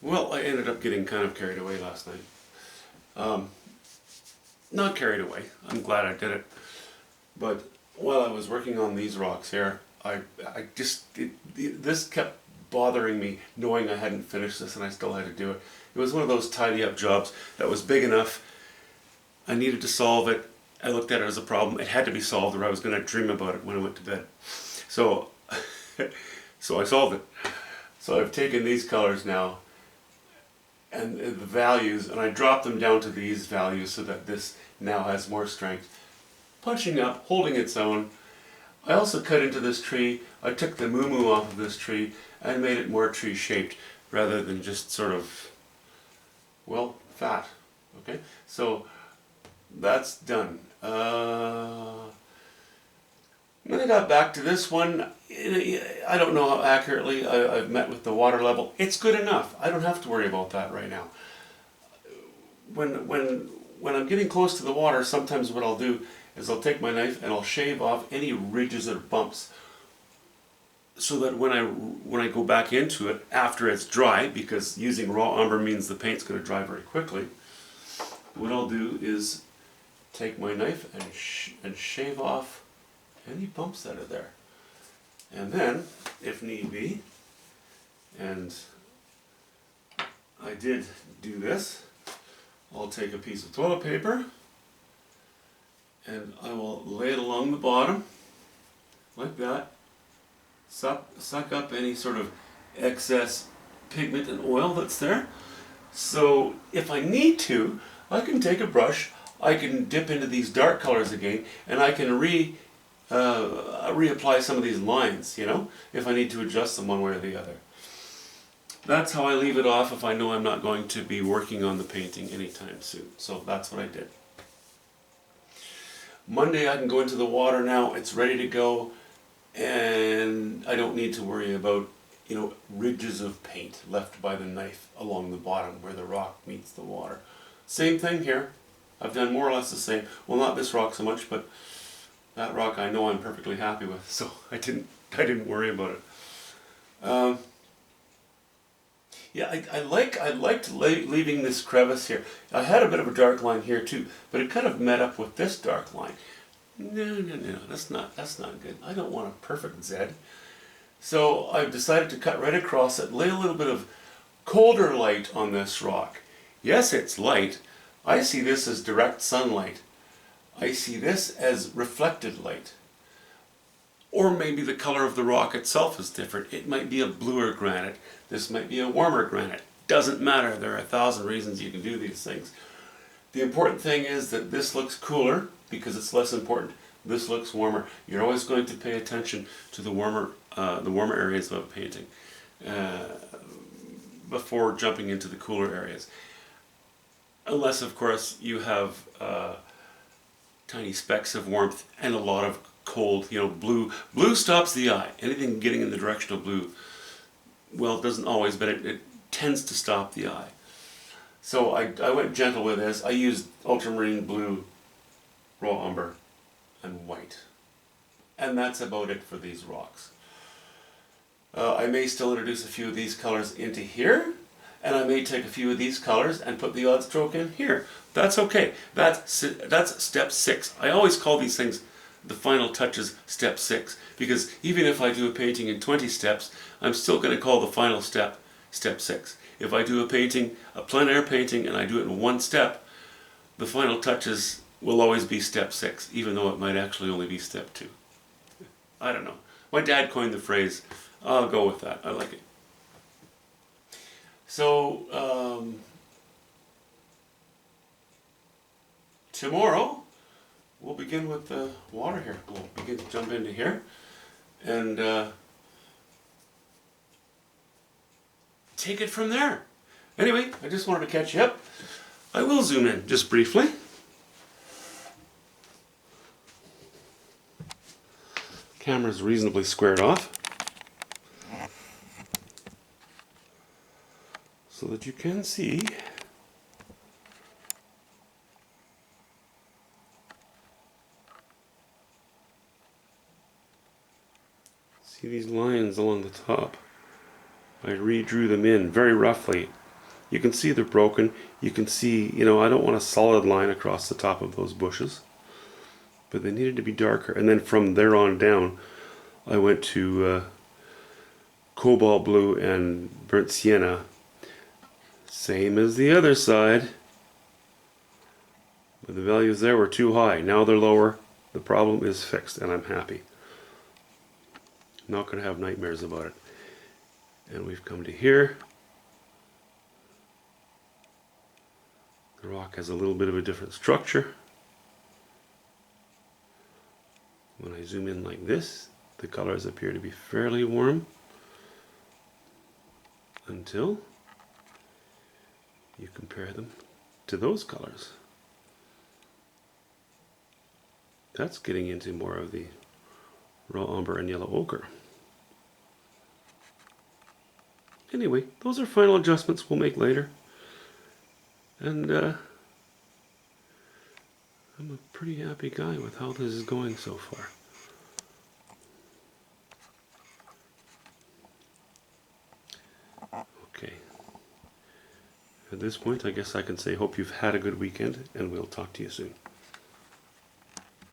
Well, I ended up getting kind of carried away last night. Not carried away. I'm glad I did it. But while I was working on these rocks here, this kept bothering me, knowing I hadn't finished this and I still had to do it. It was one of those tidy up jobs that was big enough. I needed to solve it. I looked at it as a problem. It had to be solved or I was going to dream about it when I went to bed. So, so I solved it. So I've taken these colors now and the values, and I dropped them down to these values so that this now has more strength. Punching up, holding its own. I also cut into this tree. I took the moo off of this tree and made it more tree shaped rather than just sort of, well, fat. Okay, so that's done. When I got back to this one, I don't know how accurately I've met with the water level. It's good enough. I don't have to worry about that right now. When I'm getting close to the water, sometimes what I'll do is I'll take my knife and I'll shave off any ridges or bumps, so that when I go back into it after it's dry, because using raw umber means the paint's going to dry very quickly, what I'll do is take my knife and shave off any bumps that are there. And then, if need be, and I did do this, I'll take a piece of toilet paper and I will lay it along the bottom, like that, suck up any sort of excess pigment and oil that's there. So if I need to, I can take a brush, I can dip into these dark colors again, and I can reapply some of these lines, you know, if I need to adjust them one way or the other. That's how I leave it off if I know I'm not going to be working on the painting anytime soon. So that's what I did. Monday I can go into the water now, it's ready to go, and I don't need to worry about, you know, ridges of paint left by the knife along the bottom where the rock meets the water. Same thing here. I've done more or less the same. Well, not this rock so much, but that rock I know I'm perfectly happy with, so I didn't worry about it. Yeah, I liked leaving this crevice here. I had a bit of a dark line here too, but it kind of met up with this dark line. No, that's not good. I don't want a perfect Z. So I've decided to cut right across it, lay a little bit of colder light on this rock. Yes, it's light. I see this as direct sunlight. I see this as reflected light. Or maybe the color of the rock itself is different. It might be a bluer granite. This might be a warmer granite. Doesn't matter. There are 1,000 reasons you can do these things. The important thing is that this looks cooler because it's less important. This looks warmer. You're always going to pay attention to the warmer areas of a painting before jumping into the cooler areas. Unless, of course, you have tiny specks of warmth and a lot of cold, you know, blue. Blue stops the eye. Anything getting in the direction of blue, well, it doesn't always, but it tends to stop the eye. So I went gentle with this. I used ultramarine blue, raw umber, and white. And that's about it for these rocks. I may still introduce a few of these colors into here, and I may take a few of these colors and put the odd stroke in here. That's okay. That's step 6. I always call these things the final touches step 6, because even if I do a painting in 20 steps, I'm still going to call the final step step 6. If I do a painting, a plein air painting, and I do it in one step, the final touches will always be step 6, even though it might actually only be step 2. I don't know. My dad coined the phrase. I'll go with that. I like it. So, tomorrow, we'll begin with the water here. We'll begin to jump into here. And take it from there. Anyway, I just wanted to catch you up. I will zoom in just briefly. Camera's reasonably squared off, so that you can see these lines along the top. I redrew them in very roughly You can see they're broken. You can see, you know, I don't want a solid line across the top of those bushes, but they needed to be darker. And then from there on down, I went to cobalt blue and burnt sienna. Same as the other side. But the values there were too high. Now they're lower. The problem is fixed, and I'm happy. Not going to have nightmares about it. And we've come to here. The rock has a little bit of a different structure. When I zoom in like this, the colors appear to be fairly warm until you compare them to those colors. That's getting into more of the raw umber and yellow ochre. Anyway, those are final adjustments we'll make later. And I'm a pretty happy guy with how this is going so far. Okay. At this point, I guess I can say hope you've had a good weekend, and we'll talk to you soon.